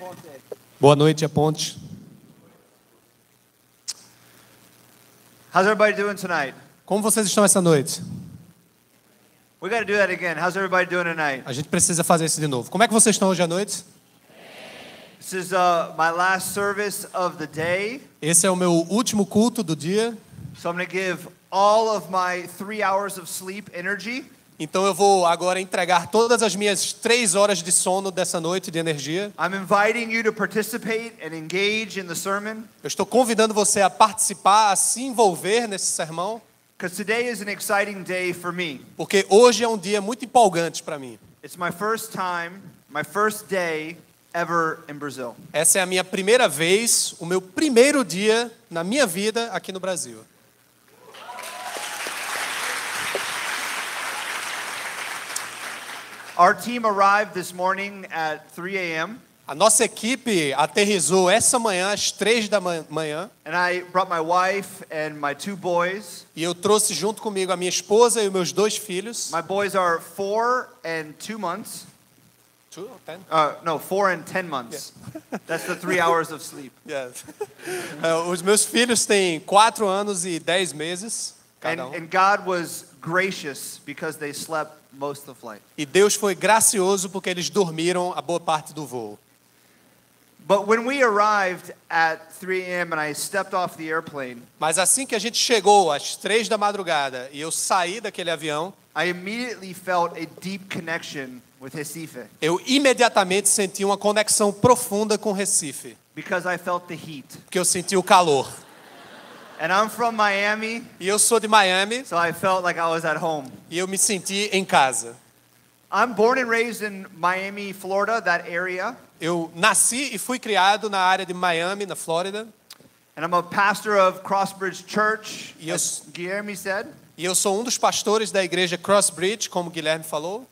Ponte. Boa noite, A Ponte. How's everybody doing tonight? Como vocês estão essa noite? We got to do that again. How's everybody doing tonight? A gente precisa fazer isso de novo. Como é que vocês estão hoje à noite? This is my last service of the day. Esse é o meu último culto do dia. So I'm going to give all of my 3 hours of sleep energy. Então eu vou agora entregar todas as minhas 3 horas de sono dessa noite de energia. I'm inviting you to participate and engage in the sermon. Eu estou convidando você a participar, a se envolver nesse sermão. Because today is an exciting day for me. Porque hoje é um dia muito empolgante para mim. It's my first time, my first day ever in Brazil. Essa é a minha primeira vez, o meu primeiro dia na minha vida aqui no Brasil. Our team arrived this morning at 3 a.m. A nossa equipe aterrissou essa manhã às 3 da manhã. And I brought my wife and my 2 boys. E eu trouxe junto comigo a minha esposa e os meus 2 filhos. My boys are 4 and 2 months. 2 or 10? No, 4 and 10 months. Yeah. That's the 3 hours of sleep. Yeah. Os meus filhos têm 4 anos e 10 meses. Cada um. And God was gracious because they slept most of the flight. E Deus foi gracioso porque eles dormiram a boa parte do voo. But when we arrived at 3 a.m. and I stepped off the airplane, Mas assim que a gente chegou às 3 da madrugada e eu saí daquele avião, I immediately felt a deep connection with Recife eu imediatamente senti uma conexão profunda com Recife, because I felt the heat. porque eu senti o calor. And I'm from Miami, E eu sou de Miami so I felt like I was at home. e eu me senti em casa. I'm born and raised in Miami, Florida, that area. Eu nasci e fui criado na área de Miami, na Flórida. And I'm a pastor of Crossbridge Church, E eu, as Guilherme said. e eu sou um dos pastores da igreja Crossbridge, como o Guilherme falou.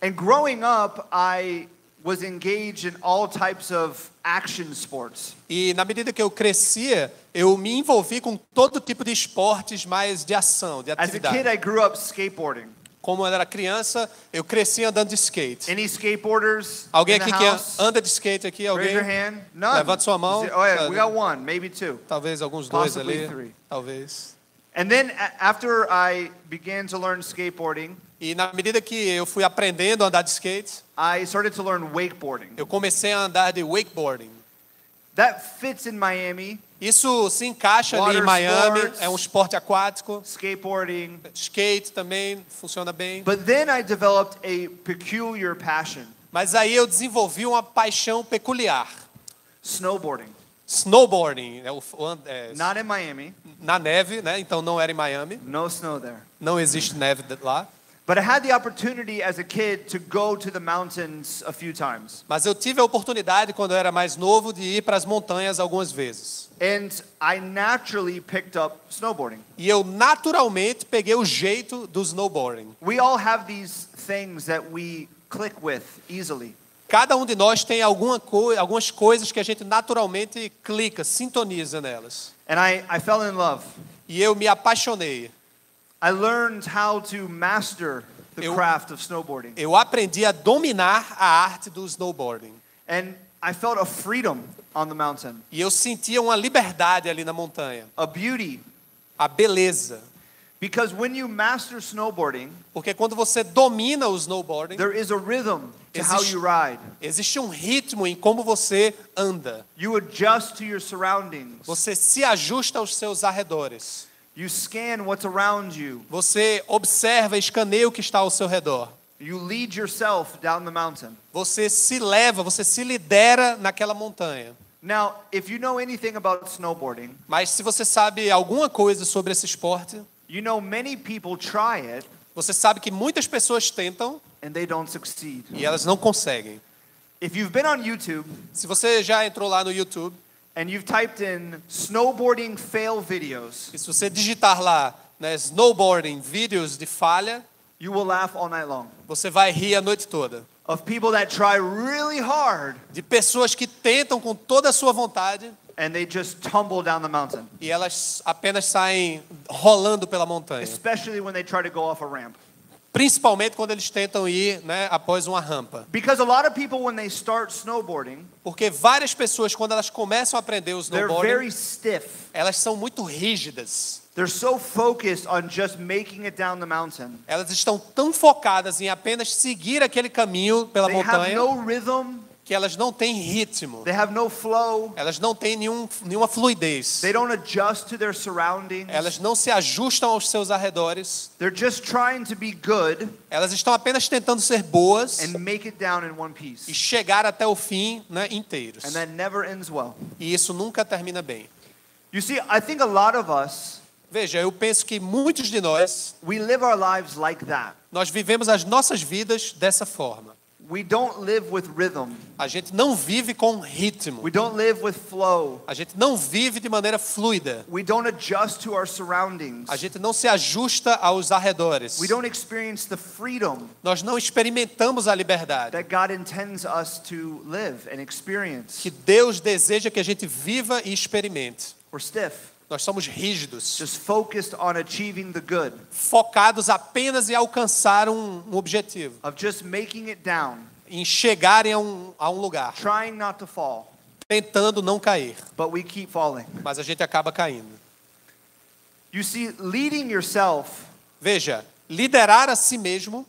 And growing up, I was engaged in all types of action sports. E na medida que eu crescia, eu me envolvi com todo tipo de esportes mais de ação, de As a atividade. kid, I grew up skateboarding. Como eu era criança, eu cresci andando de skate. Any skateboarders Alguém in the aqui que house? anda de skate aqui? Raise Alguém? your hand. None. Levanta sua mão. Oh yeah, we got 1, maybe 2. Talvez alguns 2 Possibly ali. 3. Talvez. And then after I began to learn skateboarding, E na medida que eu fui aprendendo a andar de skate, I started to learn wakeboarding. eu comecei a andar de wakeboarding. That fits in Miami. Isso se encaixa ali em Water Miami, sports. é um esporte aquático. Skateboarding. Skate também funciona bem. But then I developed a peculiar passion. Mas aí eu desenvolvi uma paixão peculiar. Snowboarding. Snowboarding, Not in Miami. na neve, né? Então não era em Miami. No snow there. Não existe neve lá. But I had the opportunity as a kid to go to the mountains a few times. Mas eu tive a oportunidade quando eu era mais novo de ir para as montanhas algumas vezes. And I naturally picked up snowboarding. E eu naturalmente peguei o jeito do snowboarding. We all have these things that we click with easily. Cada um de nós tem algumas coisas que a gente naturalmente clica, sintoniza nelas. And I fell in love. E eu me apaixonei. I learned how to master the craft of snowboarding. Eu aprendi a dominar a arte do snowboarding. And I felt a freedom on the mountain. E eu sentia uma liberdade ali na montanha. A beauty. A beleza. Because when you master snowboarding, Porque quando você domina o snowboarding, there is a rhythm to how you ride. existe um ritmo em como você anda. You adjust to your surroundings. Você se ajusta aos seus arredores. You scan what's around you. Você observa e escaneia o que está ao seu redor. You lead yourself down the mountain. Você se leva, você se lidera naquela montanha. Now, if you know anything about snowboarding, Mas se você sabe alguma coisa sobre esse esporte, you know many people try it você sabe que muitas pessoas tentam and they don't succeed. e elas não conseguem. If you've been on YouTube Se você já entrou lá no YouTube, and you've typed in snowboarding fail videos, e se você digitar lá, né, snowboarding, vídeos de falha, you will laugh all night long. você vai rir a noite toda. Of people that try really hard De pessoas que tentam com toda a sua vontade and they just tumble down the mountain. e elas apenas saem rolando pela montanha. Especially when they try to go off a ramp. Principalmente quando eles tentam ir, né, após uma rampa. Because a lot of people, when they start snowboarding, Porque várias pessoas, quando elas começam a aprender o they're snowboarding, very stiff. elas são muito rígidas. They're so focused on just making it down the mountain. Elas estão tão focadas em apenas seguir aquele caminho pela They have montanha no rhythm. que elas não têm ritmo. They have no flow. Elas não têm nenhuma fluidez. They don't adjust to their surroundings. Elas não se ajustam aos seus arredores. They're just trying to be good Elas estão apenas tentando ser boas and make it down in one e piece. chegar até o fim, né, inteiros. And that never ends well. E isso nunca termina bem. You see, I think a lot of us, Veja, eu penso que muitos de nós, we live our lives like that. nós vivemos as nossas vidas dessa forma. We don't live with rhythm. A gente não vive com ritmo. We don't live with flow. A gente não vive de maneira fluida. We don't adjust to our surroundings. A gente não se ajusta aos arredores. We don't experience the freedom Nós não experimentamos a liberdade that God intends us to live and experience. que Deus deseja que a gente viva e experimente. We're stiff, Nós somos rígidos, just focused on achieving the good, focados apenas em alcançar um objetivo, of just making it down, em chegarem a um lugar, trying not to fall, tentando não cair, but we keep falling. mas a gente acaba caindo. You see, leading yourself Veja, liderar a si mesmo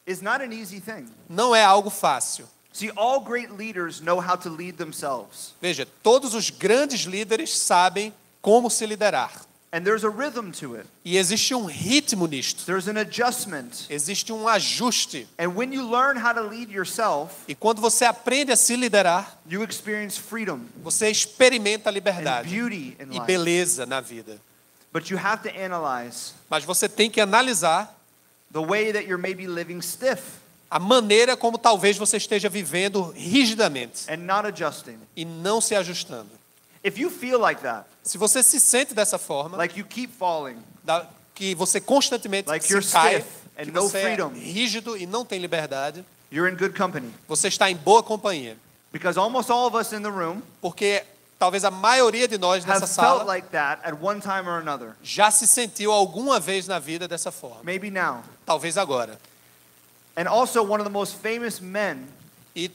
is not an easy thing. não é algo fácil. See, all great leaders know how to lead themselves. Veja, todos os grandes líderes sabem como se liderar. And there's a rhythm to it. E existe um ritmo nisto. There's an adjustment. Existe um ajuste. And when you learn how to lead yourself, E quando você aprende a se liderar, you experience freedom você experimenta a and liberdade beauty in e life. beleza na vida. But you have to analyze Mas você tem que analisar the way that you're maybe living stiff a maneira como talvez você esteja vivendo rigidamente and not adjusting. e não se ajustando. If you feel like that, Se você se sente dessa forma, like you keep falling, que você constantemente like se you're cai, stiff and que no você é freedom, rígido e não tem liberdade, you're in good company. você está em boa companhia. Because almost all of us in the room Porque talvez a maioria de nós nessa have felt sala like that at one time or another. já se sentiu alguma vez na vida dessa forma. Maybe now. Talvez agora. And also one of the most famous men E,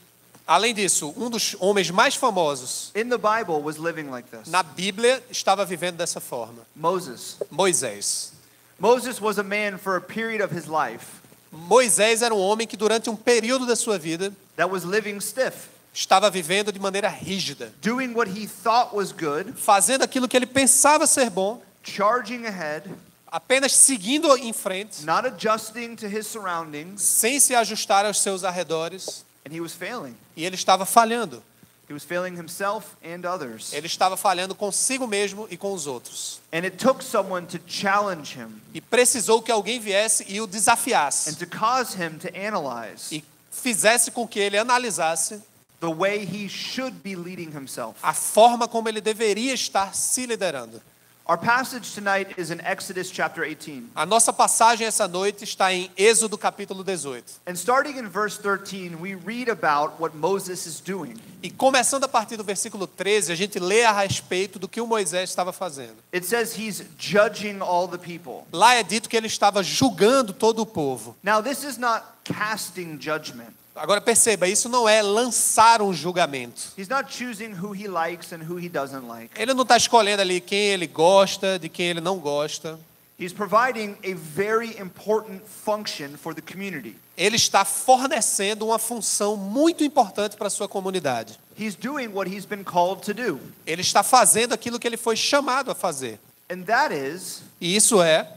além disso, um dos homens mais famosos in the Bible was living like this. na Bíblia estava vivendo dessa forma. Moses. Moisés. Moses was a man for a period of his life Moisés era um homem que durante um período da sua vida that was living stiff, estava vivendo de maneira rígida, doing what he thought was good, fazendo aquilo que ele pensava ser bom, charging ahead, apenas seguindo em frente, not adjusting to his surroundings, sem se ajustar aos seus arredores, and he was failing. e ele estava falhando. He was failing himself and others. Ele estava falhando consigo mesmo e com os outros. And it took someone to challenge him E precisou que alguém viesse e o and desafiasse to cause him to analyze e fizesse com que ele analisasse the way he should be leading himself. a forma como ele deveria estar se liderando. Our passage tonight is in Exodus chapter 18. A nossa passagem essa noite está em Êxodo capítulo 18. And starting in verse 13, we read about what Moses is doing. E começando a partir do versículo 13, a gente lê a respeito do que o Moisés estava fazendo. It says he's judging all the people. Lá é dito que ele estava julgando todo o povo. Now, this is not casting judgment. Agora perceba, isso não é lançar um julgamento. He's not choosing who he likes and who he doesn't like. Ele não está escolhendo ali quem ele gosta, de quem ele não gosta. He's providing a very important function for the community. Ele está fornecendo uma função muito importante para a sua comunidade. He's doing what he's been called to do. Ele está fazendo aquilo que ele foi chamado a fazer. And that is, E isso é,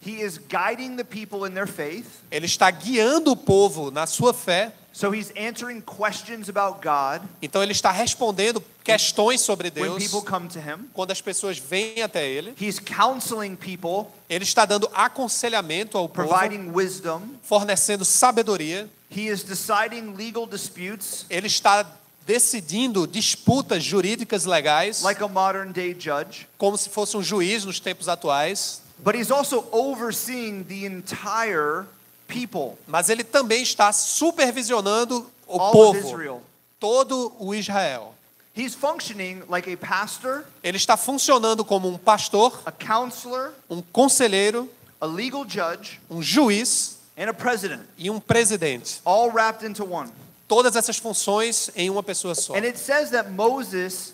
he is guiding the people in their faith. ele está guiando o povo na sua fé. So he's answering questions about God Então ele está respondendo questões sobre when Deus people come to him. quando as pessoas vêm até ele. He's counseling people, Ele está dando aconselhamento ao povo, providing wisdom. fornecendo sabedoria. He is deciding legal disputes Ele está decidindo disputas jurídicas legais, like a modern day judge. como se fosse um juiz nos tempos atuais. But he's also overseeing the entire people, Mas ele também está supervisionando o all of povo, Israel. todo o Israel. He's functioning like a pastor, Ele está funcionando como um pastor, a counselor, um conselheiro, a legal judge, um juiz and a president, e um presidente. all wrapped into one. Todas essas funções em uma pessoa só. And it says that Moses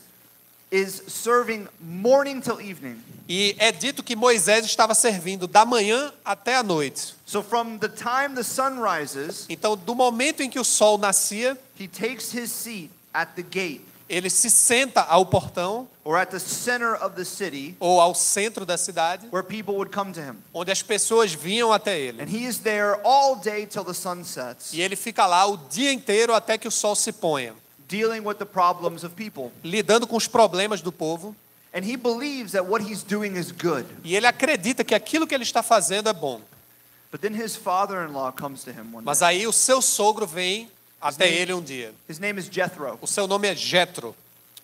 is serving morning till evening. E é dito que Moisés estava servindo da manhã até a noite. So from the time the sun rises, Então, do momento em que o sol nascia, he takes his seat at the gate ele se senta ao portão or at the center of the city ou ao centro da cidade, where people would come to him. onde as pessoas vinham até And ele. he is there all day till the sun sets, E ele fica lá o dia inteiro até que o sol se ponha, dealing with the problems of people. lidando com os problemas do povo. And he believes that what he's doing is good. E ele acredita que aquilo que ele está fazendo é bom. But then his father-in-law comes to him one Mas day. aí o seu sogro vem até name- ele um dia. His name is Jethro. O seu nome é Jetro.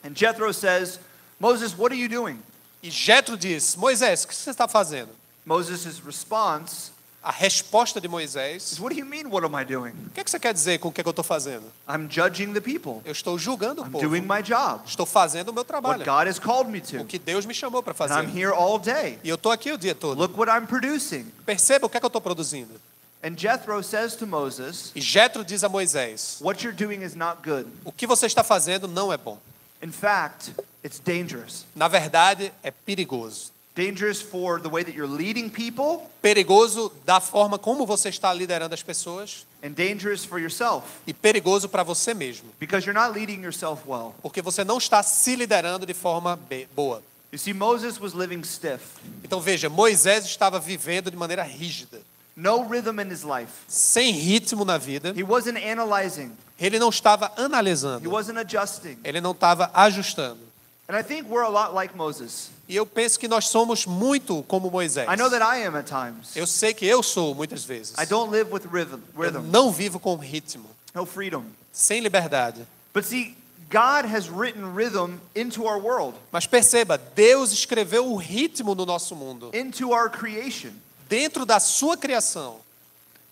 And Jethro says, Moses, what are you doing? E Jetro diz: Moisés, o que você está fazendo? Moses' response A resposta de is, Moisés: what do you mean, what am I doing? o que é que você quer dizer com o que é que eu estou fazendo? I'm judging the people. Eu estou julgando o I'm povo. doing my job. Estou fazendo o meu What trabalho. God has called me O to. que Deus me chamou para And fazer. I'm here all day. E eu estou aqui o dia todo. Look what I'm producing. Perceba o que é que eu estou produzindo. And Jethro says to Moses, E Jetro diz a Moisés: what you're doing is not good. o que você está fazendo não é bom. In fact, it's dangerous. Na verdade, é perigoso. Dangerous for the way that you're leading people, Perigoso da forma como você está liderando as pessoas and dangerous for yourself, e perigoso para você mesmo, because you're not leading yourself well. porque você não está se liderando de forma boa. You see, Moses was living stiff. Então veja, Moisés estava vivendo de maneira rígida, No rhythm in his life. sem ritmo na vida. He wasn't analyzing. Ele não estava He analisando, wasn't adjusting. ele não estava ajustando. And I think we're a lot like Moses. E eu penso que nós somos muito como Moisés. I know that I am at times. Eu sei que eu sou muitas vezes. I don't live with Eu rhythm, não vivo com ritmo, no freedom. sem liberdade. But see, God has written rhythm into our world, Mas perceba, Deus escreveu o ritmo no nosso mundo, into our creation. dentro da sua criação.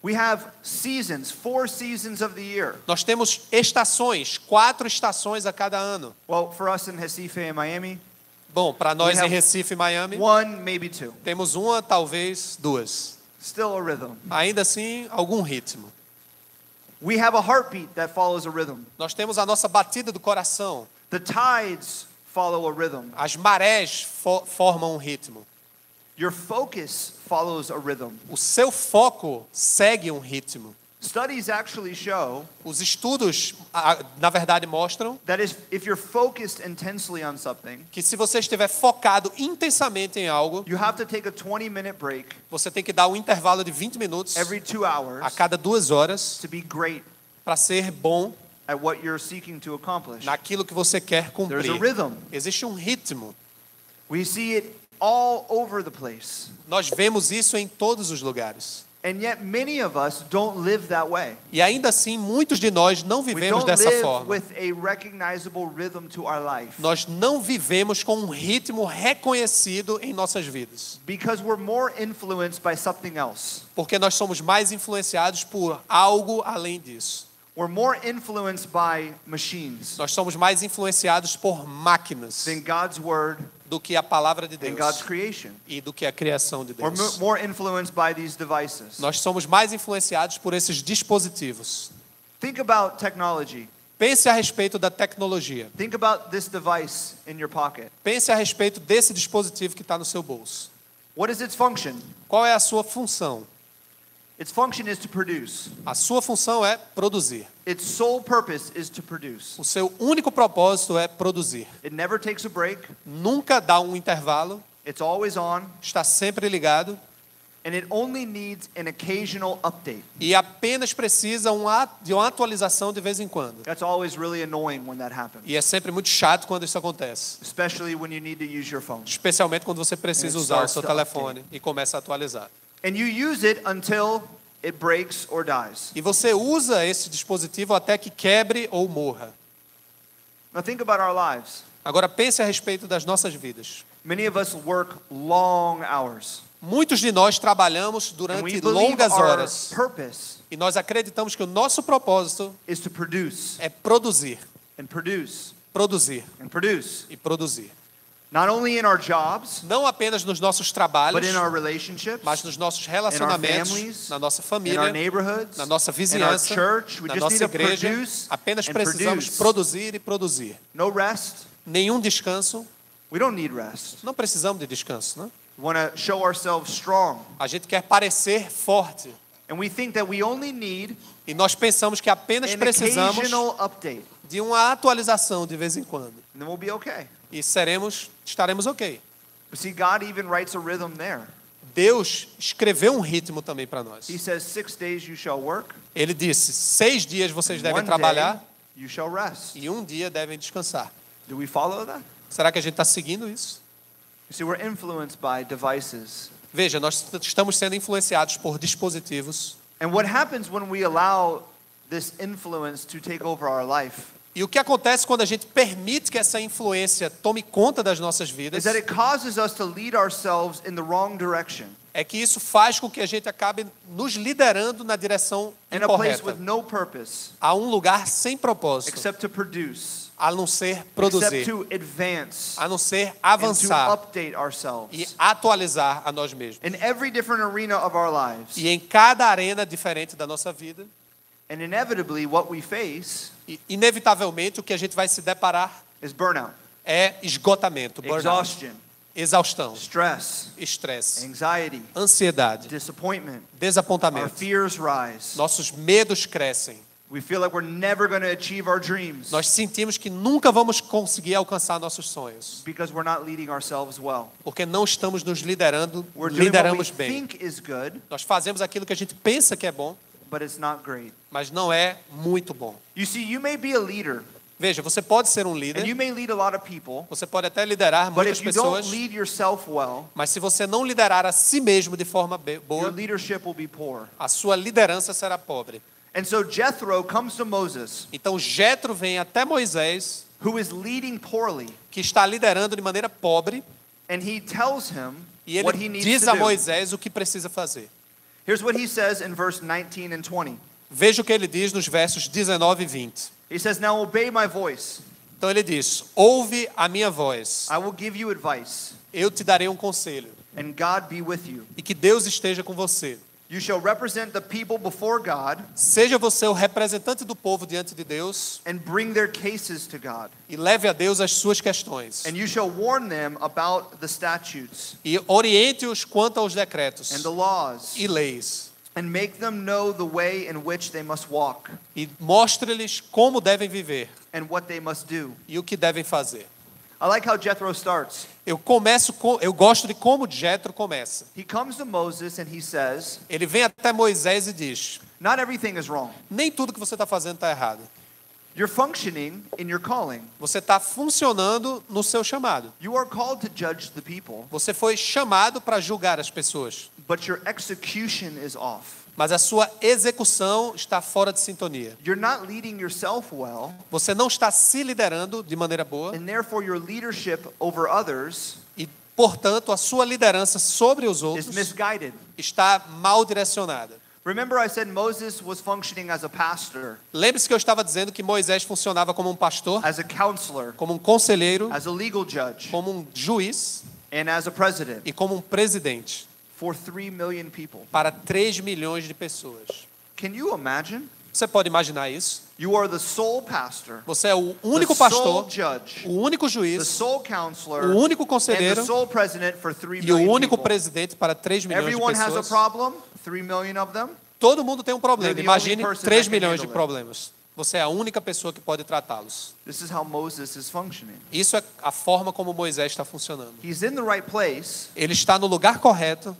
We have seasons, 4 seasons of the year. Nós temos estações, 4 estações a cada ano. Well, for us in Recife and Miami, Bom, para nós We em have Recife e Miami, 1, maybe 2. temos uma, talvez 2. Still a rhythm. Ainda assim, algum ritmo. We have a heartbeat that follows a rhythm. Nós temos a nossa batida do coração. The tides follow a rhythm. As marés formam um ritmo. Your focus follows a rhythm. O seu foco segue um ritmo. Studies actually show Os estudos, na verdade, mostram that if you're focused intensely on something, que se você estiver focado intensamente em algo, you have to take a 20-minute break você tem que dar um intervalo de 20 minutos every 2 hours a cada 2 horas to be great para ser bom at what you're seeking to accomplish. naquilo que você quer There's a cumprir. rhythm. Existe um ritmo. We see it all over the place. Nós vemos isso em todos os lugares. And yet many of us don't live that way. E ainda assim, muitos de nós não We vivemos don't dessa live forma. with a recognizable rhythm to our life Nós não vivemos com um ritmo reconhecido em nossas vidas. because we're more influenced by something else. Porque nós somos mais influenciados por algo além disso. We're more influenced by machines Nós somos mais influenciados por máquinas than God's word do que a palavra de and Deus God's creation. e do que a criação de We're Deus. more influenced by these devices. Nós somos mais influenciados por esses dispositivos. Think about technology. Pense a respeito da tecnologia. Think about this device in your pocket. Pense a respeito desse dispositivo que está no seu bolso. What is its function? Qual é a sua função? Its function is to produce. A sua função é produzir. Its sole purpose is to produce. O seu único propósito é produzir. It never takes a break. Nunca dá um intervalo, It's always on. está sempre ligado And it only needs an occasional update. e apenas precisa de uma atualização de vez em quando. That's always really annoying when that happens, E é sempre muito chato quando isso acontece. especially when you need to use your phone. Especialmente quando você precisa And it usar o starts seu to telefone e começa a atualizar. And you use it until it breaks or dies. E você usa esse dispositivo até que quebre ou morra. Now think about our lives. Agora pense a respeito das nossas vidas. Many of us work long hours. Muitos de nós trabalhamos And we durante believe longas our horas. purpose E nós acreditamos que o nosso propósito is to produce é produzir, and produce produzir and produce. e produzir. Not only in our jobs, não apenas nos nossos but trabalhos, in our relationships, mas nos nossos in our relacionamentos, families, na nossa in our família, neighborhoods, na nossa in our vizinhança, church. We na just need nossa to igreja. produce Apenas and precisamos produce. produzir e produzir. No rest. Nenhum descanso. We don't need rest. Não precisamos de descanso, né? We want to show ourselves strong. A gente quer parecer forte. And we think that we only need E nós pensamos que apenas an precisamos occasional update. de uma atualização de vez em quando. And then we'll be okay. E estaremos ok. But see, God even writes a rhythm there. Deus escreveu um ritmo também para nós. He says, 6 days you shall work, Ele disse, 6 dias vocês devem one day trabalhar you shall rest. e um dia devem descansar. Do we follow that? Será que a gente está seguindo isso? You see, we're influenced by devices. Veja, nós estamos sendo influenciados por dispositivos. And what happens when we allow this influence to take over our life E o que acontece quando a gente permite que essa influência tome conta das nossas vidas is that it causes us to lead ourselves in the wrong direction, é que isso faz com que a gente acabe nos liderando na direção in a place incorreta, with no purpose a um lugar sem propósito, except to produce, a não ser except produzir, to advance, a não ser and to avançar update e ourselves. atualizar a nós mesmos. In every different arena of our lives, E em cada arena diferente da nossa vida, and inevitably what we face e inevitavelmente o que a gente vai se deparar is burnout, é esgotamento, burnout, exhaustion, exaustão, stress, estresse, anxiety, ansiedade, disappointment. Our desapontamento. fears rise. Nossos medos crescem. We feel like we're never going to achieve our dreams Nós sentimos que nunca vamos conseguir alcançar nossos sonhos, because we're not leading ourselves well. porque não estamos nos liderando, We're doing what we lideramos bem. think is good, Nós fazemos aquilo que a gente pensa que é bom, but it's not great. mas não é muito bom. You see, you may be a leader, Veja, você pode ser um and líder, you may lead a lot of people, você pode até liderar but muitas if you don't pessoas, lead yourself well, mas se você não liderar a si mesmo de forma your boa, leadership will be poor. a sua liderança será pobre. And so Jethro comes to Moses, Então Jetro vem até Moisés, who is leading poorly, que está liderando de maneira pobre, and he tells him e what he ele needs diz to a do. Moisés o que precisa fazer. Here's what he says in verse 19 and 20. Veja o que ele diz nos versos 19 e 20. He says, "Now obey my voice. Então ele diz, ouve a minha voz, I will give you advice, eu te darei um conselho, and God be with you. e que Deus esteja com você. You shall represent the people before God Seja você o representante do povo diante de Deus, and bring their cases to God. e leve a Deus as suas questões. And you shall warn them about the statutes E oriente-os quanto aos decretos and the laws, e leis. and make them know the way in which they must walk E mostre-lhes como devem viver and what they must do." e o que devem fazer. I like how Jethro starts. Eu gosto de como Jetro começa. He comes to Moses and he says, Ele vem até Moisés e diz, "Not everything is wrong. nem tudo que você está fazendo está errado. You're functioning in your calling. Você está funcionando no seu chamado. You are called to judge the people, Você foi chamado para julgar as pessoas, but your execution is off. mas a sua execução está fora de sintonia. You're not leading yourself well, Você não está se liderando de maneira boa and therefore your leadership over others e, portanto, a sua liderança sobre os is outros misguided." está mal direcionada. Remember I said Moses was functioning as a pastor, Lembre-se que eu estava dizendo que Moisés funcionava como um pastor, as a counselor, como um conselheiro, as a legal judge, como um juiz and as a president e como um presidente for 3 million people. para 3 milhões de pessoas. Can you imagine? Você pode imaginar isso? You are the sole pastor, Você é o único the pastor, sole judge, o único the juiz, sole counselor, o único and conselheiro the sole president for 3 e o million único people. presidente para 3 milhões de Everyone has a pessoas. problem, 3 million of them. Todo mundo tem um problema. You're the only Imagine person 3 that can milhões de handle it. problemas. Você é a única pessoa que pode tratá-los. This is how Moses is functioning. Isso é a forma como Moisés está funcionando. He's in the right place, Ele está no lugar correto,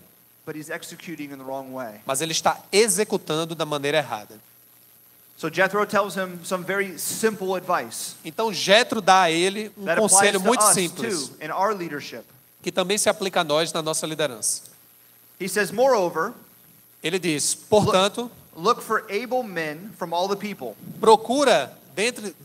but he's executing in the wrong way. mas ele está executando da maneira errada. So Jethro tells him some very simple advice Então Jetro dá a ele um that applies conselho to muito us simples, too in our leadership. que também se aplica a nós na nossa liderança. He says, "Moreover, Ele diz, portanto, look for able men from all the people, procura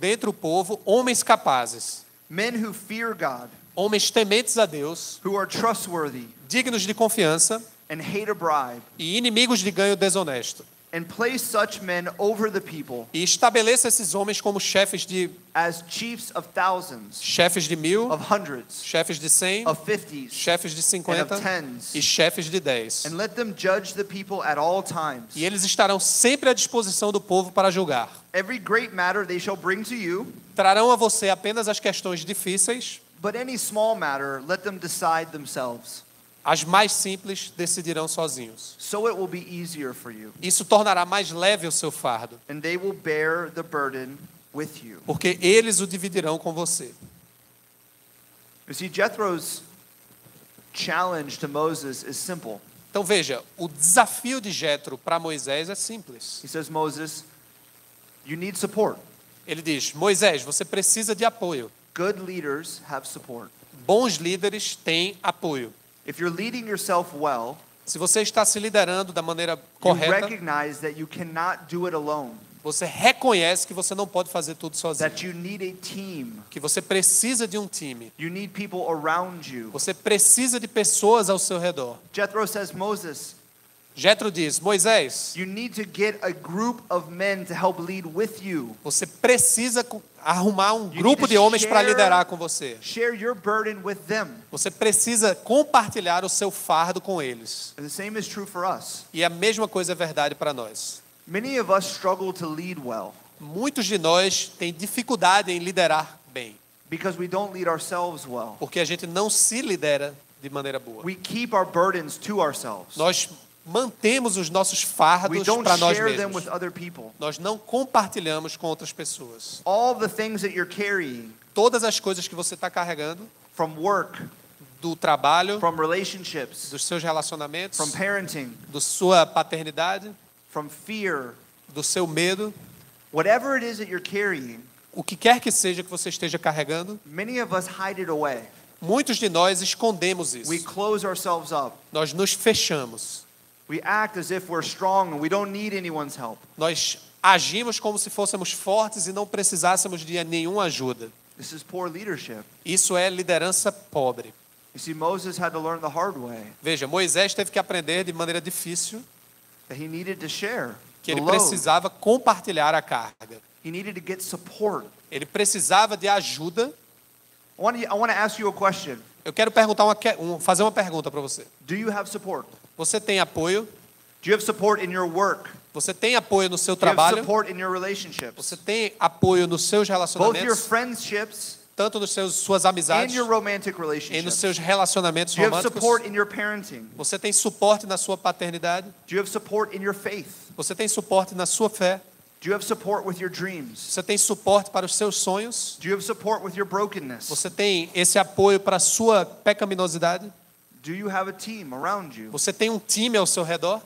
dentre o povo homens capazes, men who fear God, homens tementes a Deus, who are trustworthy dignos de confiança and hate a bribe, e inimigos de ganho desonesto. and place such men over the people E estabeleça esses homens como chefes de as chiefs of thousands, 1.000, of hundreds, chefes de 100, of fifties, chefes de and 50 of tens, e chefes de 10. and let them judge the people at all times. E eles estarão sempre à disposição do povo para julgar. Every great matter they shall bring to you, Trarão a você apenas as questões difíceis, but any small matter let them decide themselves. as mais simples decidirão sozinhos. So it will be easier for you, Isso tornará mais leve o seu fardo, and they will bear the burden with you. porque eles o dividirão com você. You see, Jethro's challenge to Moses is simple. Então veja, o desafio de Jetro para Moisés é simples. He says, Moses, you need support. Ele diz: Moisés, você precisa de apoio. Good leaders have support. Bons líderes têm apoio. If you're leading yourself well, Se você está se liderando da maneira you correta, recognize that you cannot do it alone, você reconhece que você não pode fazer tudo sozinho, that you need a team. que você precisa de um time, You need people around you. você precisa de pessoas ao seu redor. Jethro says, Moses, Jetro diz: Moisés, you need to get a group of men to help lead with you. você precisa arrumar um need grupo to de homens para share- liderar com você. Share your burden with them. Você precisa compartilhar o seu fardo com eles. And the same is true for us. E a mesma coisa é verdade para nós. Many of us struggle to lead well Muitos de nós têm dificuldade em liderar bem, because we don't lead ourselves well. porque a gente não se lidera de maneira boa. We keep our burdens to ourselves. Nós mantemos os nossos We fardos don't para nós share them mesmos. with other people. Nós não compartilhamos com outras pessoas. All the things that you're carrying Todas as coisas que você está carregando, from work, do trabalho, from relationships, dos seus relacionamentos, from parenting, da sua paternidade, from fear, do seu medo, whatever it is that you're carrying, o que quer que seja que você esteja carregando, many of us hide it away. muitos de nós escondemos We isso. close ourselves up. Nós nos fechamos. We act as if we're strong and we don't need anyone's help. Nós agimos como se fôssemos fortes e não precisássemos de nenhuma ajuda. This is poor leadership. Isso é liderança pobre. You see, Moses had to learn the hard way, Veja, Moisés teve que aprender de maneira difícil that he needed to share que the ele load. fazer compartilhar a carga. He needed to get support. Ele precisava de ajuda. I want to ask you a question. Eu quero fazer uma pergunta para você. Do you have support? Você tem apoio? Do you have support in your work? Você tem apoio no seu Do you have trabalho? support in your relationships? Você tem apoio nos seus Both your relacionamentos? friendships Tanto nos suas and amizades your romantic e nos relationships. seus relacionamentos Do you have românticos? support in your parenting? Você tem suporte na sua paternidade? Do you have support in your faith? Você tem suporte na sua fé? Do you have support with your dreams? Você tem suporte para os seus sonhos? Do you have support with your brokenness? Você tem esse apoio para a sua pecaminosidade? Do you have a team around you? Você tem um time ao seu redor?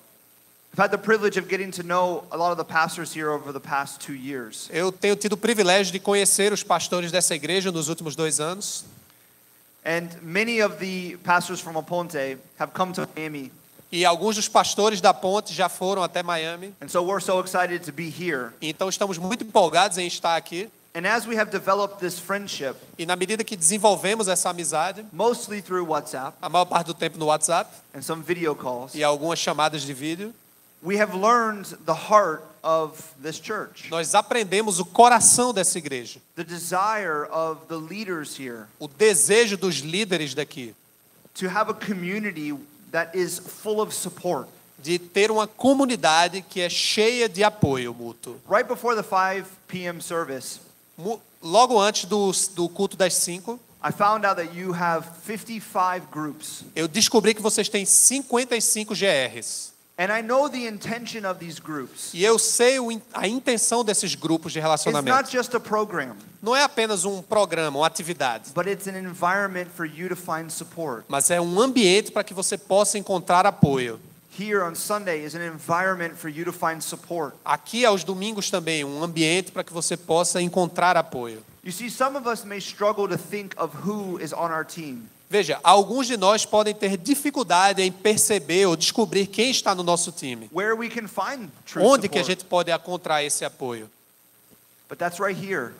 I've had the privilege of getting to know a lot of the pastors here over the past 2 years. Eu tenho tido o privilégio de conhecer os pastores dessa igreja nos últimos 2 anos. And many of the pastors from A Ponte have come to Miami. E alguns dos pastores da Ponte já foram até Miami. And so we're so excited to be here. Então estamos muito empolgados em estar aqui. And as we have developed this friendship, E na medida que desenvolvemos essa amizade, mostly through WhatsApp a maior parte do tempo no WhatsApp and some video calls, e algumas chamadas de vídeo, we have learned the heart of this church, nós aprendemos o coração dessa igreja, the desire of the leaders here o desejo dos líderes daqui, to have a community that is full of support. de ter uma comunidade que é cheia de apoio mútuo. Right before the 5 p.m. service, Logo antes do culto das 5, I found out that you have 55 groups. eu descobri que vocês têm 55 GRs. And I know the intention of these groups. E eu sei a intenção desses grupos de It's not relacionamento. just a program, Não é apenas um programa, uma atividade, but it's an environment for you to find support. mas é um ambiente para que você possa encontrar apoio. Here on Sunday is an environment for you to find support. Aqui aos domingos também, um ambiente para que você possa encontrar apoio. You see, some of us may struggle to think of who is on our team. Veja, alguns de nós podem ter dificuldade em perceber ou descobrir quem está no nosso time. Where we can find true Onde que a support. gente pode encontrar esse apoio? But that's right here.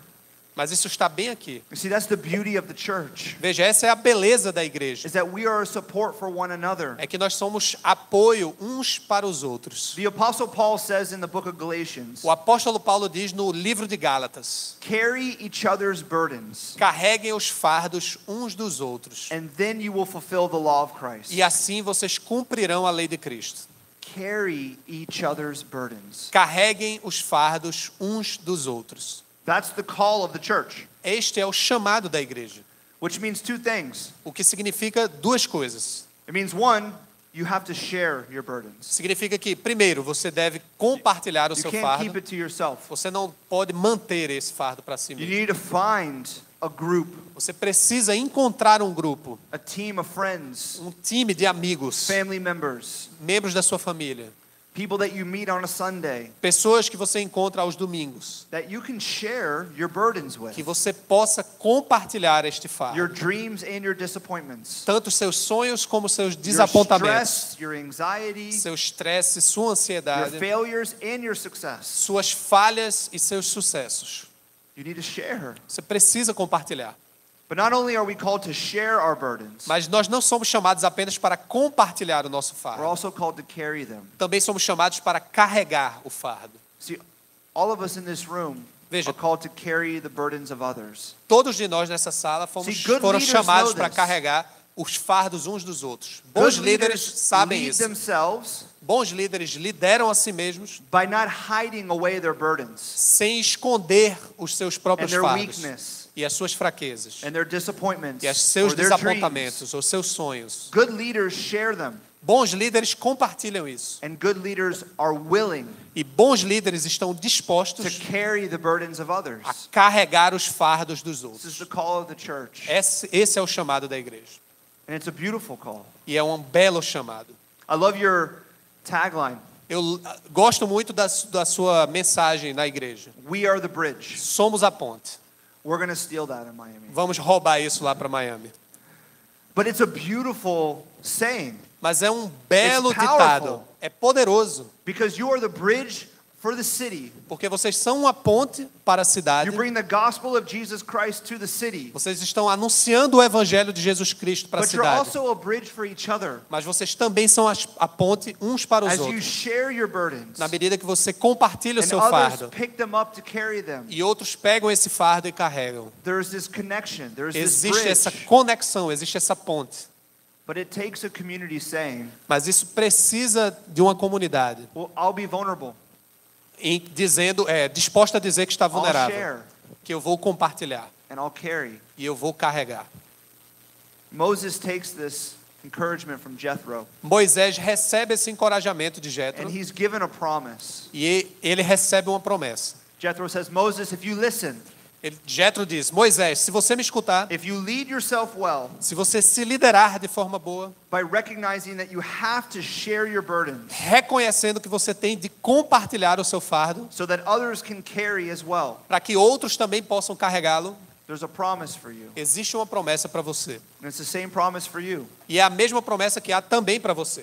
Mas isso está bem aqui. You see, that's the beauty of the church. Veja, essa é a beleza da igreja. Is that we are a support for one another. É que nós somos apoio uns para os outros. The Apostle Paul says in the book of Galatians, O apóstolo Paulo diz no livro de Gálatas: carry each other's burdens, carreguem os fardos uns dos outros, and then you will fulfill the law of Christ. e assim vocês cumprirão a lei de Cristo. Carry each other's burdens. Carreguem os fardos uns dos outros. That's the call of the church, Este é o chamado da igreja, which means two things. o que significa duas coisas. It means one, you have to share your burdens. Significa que, primeiro, você deve compartilhar o You seu can't fardo. keep it to yourself. Você não pode manter esse fardo para si You mesmo. need to find a group, Você precisa encontrar um grupo, a team of friends, um time de amigos, family members, membros da sua família, people that you meet on a Sunday, pessoas que você encontra aos domingos, that you can share your burdens with, que você possa compartilhar este your fardo. dreams and your disappointments, Tanto seus sonhos como seus your desapontamentos, stress, your anxiety, seu estresse, sua your ansiedade, failures, and your success. suas falhas e seus sucessos. You need to share. Você precisa compartilhar. But not only are we called to share our burdens, Mas nós não somos chamados apenas para compartilhar o nosso we're fardo. also called to carry them. Também somos chamados para carregar o fardo. See, all of us in this room Veja. are called to carry the burdens of others. Todos de nós nessa sala See, good foram leaders chamados know para this. carregar os fardos uns dos outros. Bons Good líderes leaders sabem lead isso. themselves Bons líderes lideram a si mesmos by not hiding away their burdens sem esconder os seus and próprios their fardos weakness e as suas fraquezas and their disappointments e os seus or their dreams. desapontamentos ou seus sonhos. Good leaders share them, Bons líderes compartilham isso. and good leaders are willing E bons líderes estão to dispostos carry the burdens of a others. carregar os fardos dos This is outros. the call of the church, Esse é o chamado da igreja. and it's a beautiful call. E é um belo chamado. I love your tagline, Eu gosto muito da sua mensagem na igreja. "We are the bridge." Somos a ponte. We're going to steal that in Miami. Vamos roubar isso lá para Miami. But it's a beautiful saying, Mas é um belo It's powerful. ditado. É poderoso. because you are the bridge for the city. Porque vocês são uma ponte para a cidade. You bring the gospel of Jesus Christ to the city, Vocês estão anunciando o evangelho de Jesus Cristo para a but you're cidade. also a bridge for each other. Mas vocês também são a ponte uns para os As you outros. share your burdens, Na medida que você compartilha o and seu others fardo pick them up to carry them, e outros pegam esse fardo e carregam. there's this connection, there's this Existe essa bridge. conexão, existe essa ponte. But it takes a community saying, Mas isso precisa de uma comunidade well, I'll be vulnerable. disposta a dizer que está I'll vulnerável, share que eu vou compartilhar and I'll carry. e eu vou carregar. Moses takes this encouragement from Jethro, Moisés recebe esse encorajamento de Jetro and he's given a promise. e ele recebe uma promessa. Jethro says, Moses, if you listen, Jetro diz: Moisés, se você me escutar, if you lead yourself well se você se liderar de forma boa, by recognizing that you have to share your burdens reconhecendo que você tem de compartilhar o seu fardo so that others can carry as well, para que outros também possam carregá-lo, there's a promise for you. existe uma promessa para você. And it's the same promise for you. E é a mesma promessa que há também para você.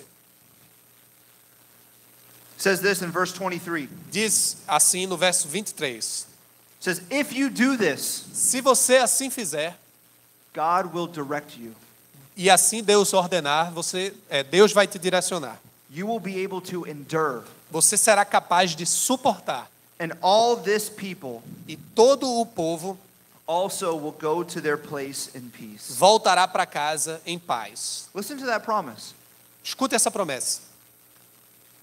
It says this in verse 23. Diz assim no verso 23. It says, if you do this, Se você assim fizer, God will direct you. e assim Deus ordenar, Deus vai te direcionar. You will be able to endure. Você será capaz de suportar. And all this people E todo o povo also will go to their place in peace. voltará para casa em paz. Listen to that promise. Escute essa promessa.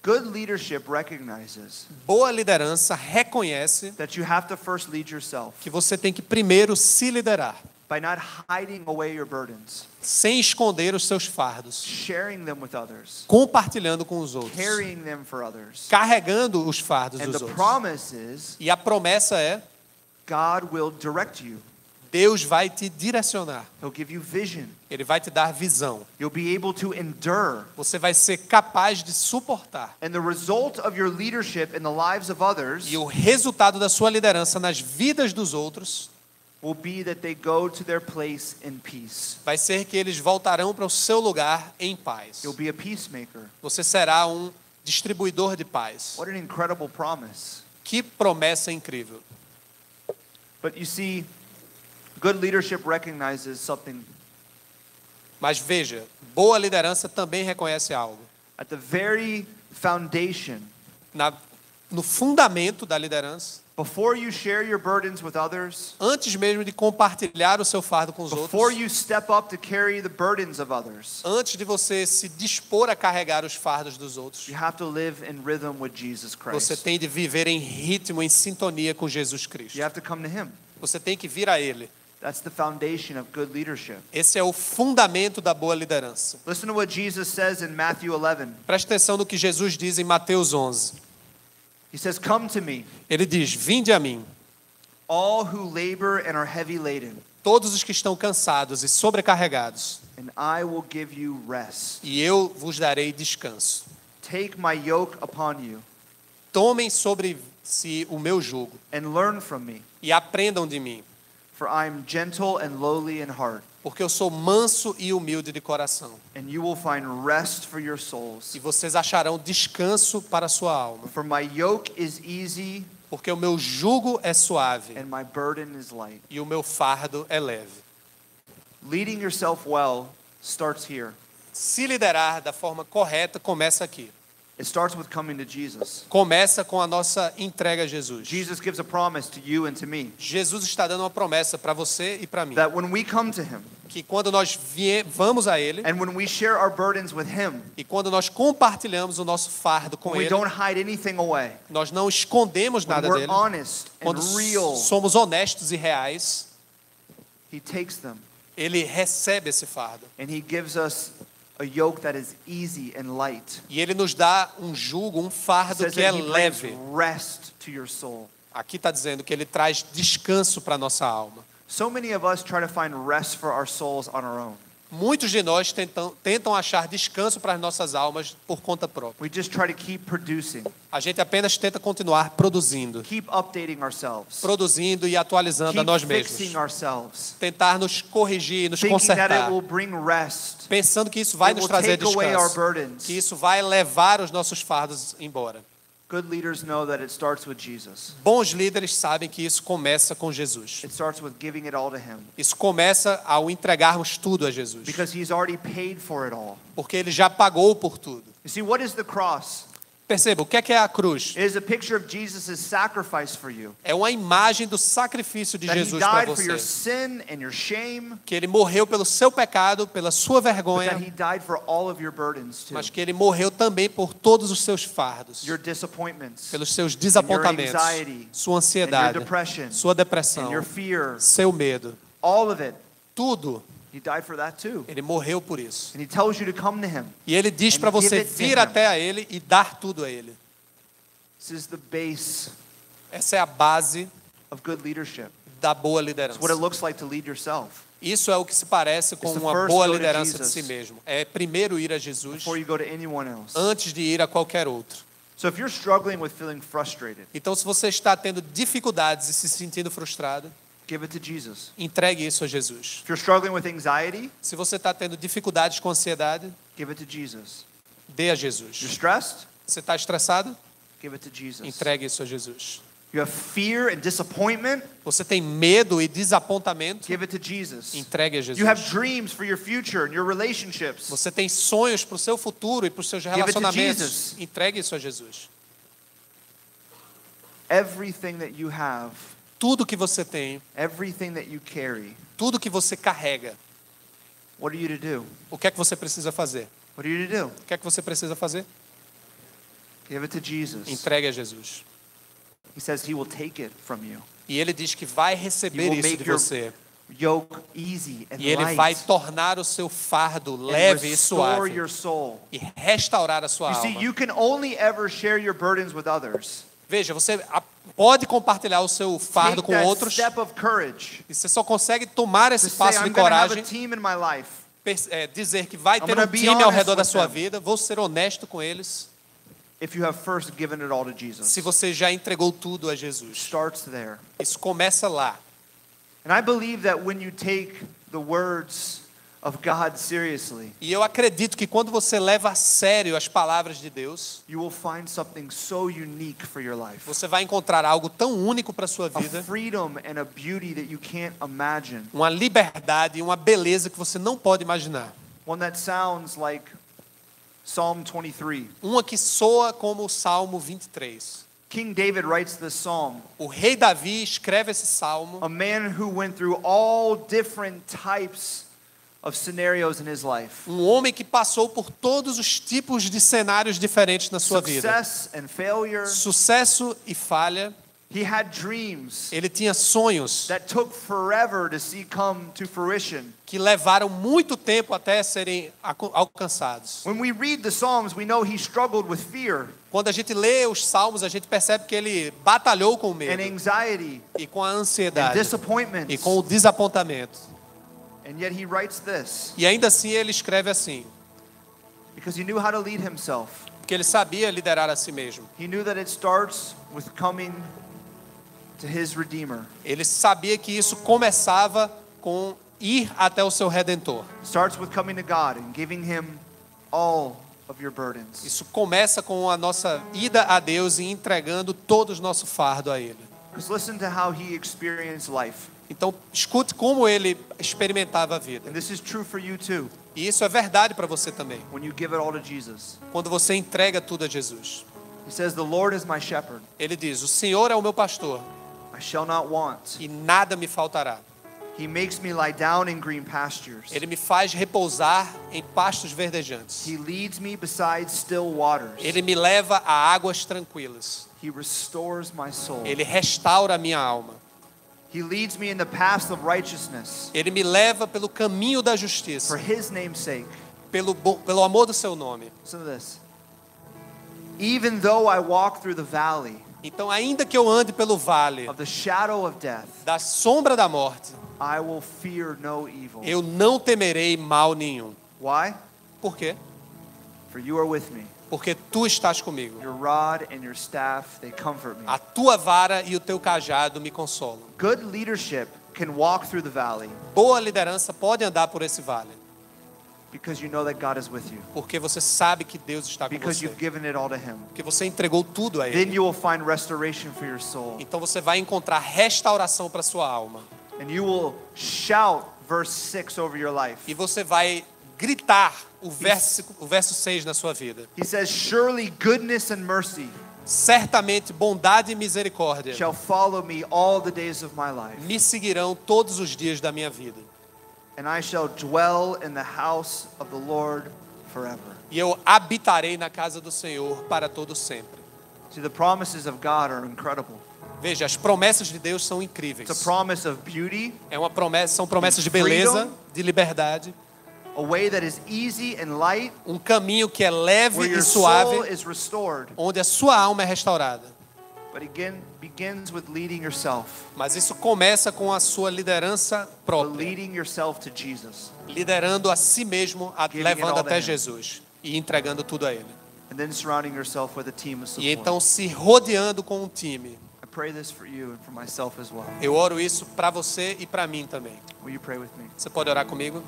Good leadership recognizes Boa liderança reconhece that you have to first lead yourself que você tem que primeiro se liderar, by not hiding away your burdens, sem esconder os seus fardos, sharing them with others, compartilhando com os outros, carrying them for others. carregando os fardos And dos the outros. promise is E a promessa é: God will direct you. Deus vai te direcionar. He'll give you vision. Ele vai te dar visão. You'll be able to endure. Você vai ser capaz de suportar. And the result of your leadership in the lives of others E o resultado da sua liderança nas vidas dos outros will be that they go to their place in peace. vai ser que eles voltarão para o seu lugar em paz. You'll be a peacemaker. Você será um distribuidor de paz. What an incredible promise. Que promessa incrível. But you see, Good leadership recognizes something. Mas veja, boa liderança também reconhece algo. At the very foundation, No fundamento da liderança, before you share your burdens with others, antes mesmo de compartilhar o seu fardo com os before outros, you step up to carry the burdens of others, antes de você se dispor a carregar os fardos dos outros, you have to live in rhythm with Jesus você Christ. tem de viver em ritmo, em sintonia com Jesus Cristo. You have to come to Him. Você tem que vir a Ele. That's the foundation of good leadership. Esse é o fundamento da boa liderança. Listen to what Jesus says in Matthew 11. Preste atenção no que Jesus diz em Mateus 11. He says, "Come to me, Ele diz, vinde a mim, all who labor and are heavy laden, todos os que estão cansados e sobrecarregados, and I will give you rest. e eu vos darei descanso. Take my yoke upon you Tomem sobre si o meu jugo and learn from me, e aprendam de mim, for I am gentle and lowly in heart, porque eu sou manso e humilde de coração. and you will find rest for your souls. E vocês acharão descanso para a sua alma, For my yoke is easy porque o meu jugo é suave and my burden is light." e o meu fardo é leve. Leading yourself well starts here. Se liderar da forma correta começa aqui. It starts with coming to Jesus. Começa com a nossa entrega a Jesus. Jesus gives a promise to you and to me Jesus está dando uma promessa para você e para mim, that when we come to Him que quando nós vamos a Ele and when we share our burdens with Him, e quando nós compartilhamos o nosso fardo com we Ele, don't hide anything away. nós não escondemos When nada we're dele. honest Quando and real, somos honestos e reais, He takes them Ele recebe esse fardo. and He gives us a yoke that is easy and light. E Ele nos dá um jugo, um It fardo says que é that He brings leve. rest to your soul. Aqui está dizendo que Ele traz descanso para a nossa alma. So many of us try to find rest for our souls on our own. Muitos de nós tentam achar descanso para as nossas almas por conta própria. We just try to keep producing, A gente apenas tenta continuar produzindo. keep updating ourselves, Produzindo e atualizando a keep nós fixing mesmos. ourselves, Tentar nos corrigir, nos thinking that it consertar. will bring rest, Pensando que isso vai it nos will trazer take away our descanso. burdens. Que isso vai levar os nossos fardos embora. Good leaders know that it starts with Jesus. Bons líderes sabem que isso começa com Jesus. It starts with giving it all to Him, Isso começa ao entregarmos tudo a Jesus. because He's already paid for it all. Porque Ele já pagou por tudo. You see, what is the cross? Perceba, o que é a cruz? It is a picture of Jesus' sacrifice for you. É uma imagem do sacrifício de That He Jesus para died for your você. sin and your shame, Que Ele morreu pelo seu pecado, pela sua but that vergonha, He died for all of your burdens too. mas que Ele morreu também por todos os seus fardos. Your disappointments, Pelos seus desapontamentos, anxiety, sua and your ansiedade, depression, sua depressão, and your fear, seu medo, all of it. tudo, He died for that too. Ele morreu por isso. And He tells you to come to Him. E Ele diz And para você give it to vir him. até a Ele e dar tudo a Ele. This is the base Essa é a base of good leadership. da boa It's liderança. what it looks like to lead yourself. Isso é o que se parece com It's the uma first boa go to liderança de Jesus. si mesmo. É primeiro ir a Jesus Before you go to anyone else. antes de ir a qualquer outro. So if you're struggling with feeling frustrated, Então, se você está tendo dificuldades e se sentindo frustrado, give it to Jesus. entregue isso a Jesus. If you're struggling with anxiety, Se você está tendo dificuldades com ansiedade, give it to Jesus. dê a You're Jesus. stressed, Você está estressado? give it to Jesus. Entregue isso a Jesus. You have fear and disappointment, Você tem medo e desapontamento? give it to Jesus. Entregue a Jesus. You have dreams for your future and your relationships, Você tem sonhos para o seu futuro e para os seus it to relacionamentos? Jesus. Entregue isso a Jesus. everything that you have, Tudo que você tem, everything that you carry. tudo que você carrega, What are you to do? o que é que você precisa fazer? What are you to do? O que é que você precisa fazer? Give it to Jesus. Entregue a Jesus. He says He will take it from you. E Ele diz que vai He receber will isso make de your você. yoke easy and E Ele vai light tornar o seu fardo and leve e restore suave. your soul. E restaurar a sua You see, alma. you can only ever share your burdens with others. Veja, você pode compartilhar o seu fardo Take com that outros. step of courage E você só consegue tomar to esse say, passo de I'm going to have a coragem, team in my life. dizer que vai I'm ter gonna um be time ao honest redor da with sua them. vida. Vou ser honesto com eles. If you have first given it all to Jesus. Se você já entregou tudo a Jesus. Starts there. Isso começa lá. And I believe that when you take the words of God seriously, E eu acredito que quando você leva a sério as palavras de Deus, you will find something so unique for your life. você vai encontrar algo tão único para a sua A vida, freedom and a beauty that you can't imagine. uma liberdade e uma beleza que você não pode imaginar. One that sounds like Psalm 23. Uma que soa como o Salmo 23. King David writes this psalm. O rei Davi escreve esse salmo, A man who went through all different types of scenarios in his life. um homem que passou por todos os tipos de cenários diferentes na sua vida. Success and failure. Sucesso e falha. He had dreams Ele tinha sonhos that took forever to see come to fruition. que levaram muito tempo até serem alcançados. When we read the Psalms, we know he struggled with fear Quando a gente lê os salmos, a gente percebe que ele batalhou com o and medo anxiety e com a and ansiedade disappointments. e com o desapontamento. And yet he writes this E ainda assim ele escreve assim, because he knew how to lead himself. porque ele sabia liderar a si mesmo. He knew that it starts with coming to his Redeemer. Ele sabia que isso começava com ir até o seu Redentor. It starts with coming to God and giving him all of your burdens. Isso começa com a nossa ida a Deus e entregando todo o nosso fardo a Ele. Because listen to how he experienced life. Então, escute como ele experimentava a vida. And this is true for you too. E isso é verdade para você também. When you give it all to Jesus. Quando você entrega tudo a Jesus. He says, "The Lord is my shepherd. Ele diz, o Senhor é o meu pastor I shall not want. e nada me faltará. He makes me lie down in green pastures. Ele me faz repousar em pastos verdejantes. He leads me beside still waters. Ele me leva a águas tranquilas. He restores my soul. Ele restaura a minha alma. He leads me in the paths of righteousness Ele me leva pelo caminho da justiça, for his name's sake." pelo amor do seu nome. Listen to this. "Even though I walk through the valley Então, ainda que eu ande pelo vale of the shadow of death, da sombra da morte, I will fear no evil." eu não temerei mal nenhum. Why? Por quê? For you are with me. Porque tu estás comigo. Your rod and your staff, they comfort me. A tua vara e o teu cajado me consolam. Good leadership can walk through the valley Boa liderança pode andar por esse vale, because you know that God is with you. porque você sabe que Deus está com Because você. you've given it all to him. Porque você entregou tudo a Then Ele. you will find restoration for your soul. Então você vai encontrar restauração para sua alma. And you will shout verse 6 over your life. E você vai gritar o verso 6 na sua vida. He says, "Surely goodness and mercy Certamente bondade e misericórdia shall follow me all the days of my life, me seguirão todos os dias da minha vida. and I shall dwell in the house of the Lord forever." E eu habitarei na casa do Senhor para todo sempre. See, the promises of God are incredible. Veja, as promessas de Deus são It's a incríveis. promise of beauty, São promessas de beleza, de liberdade, a way that is easy and light, um caminho que é leve where e your soul suave, is restored. onde a sua alma é restaurada. But again, begins with leading yourself, Mas isso começa com a sua liderança but própria, leading yourself to Jesus, liderando a si mesmo, Giving it levando all to até him. Jesus e entregando tudo a Ele. and then surrounding yourself with a team of E support. então se rodeando com um time. I pray this for you and for myself as well. Eu oro isso para você e para mim também. Will you pray with me? Você pode orar comigo?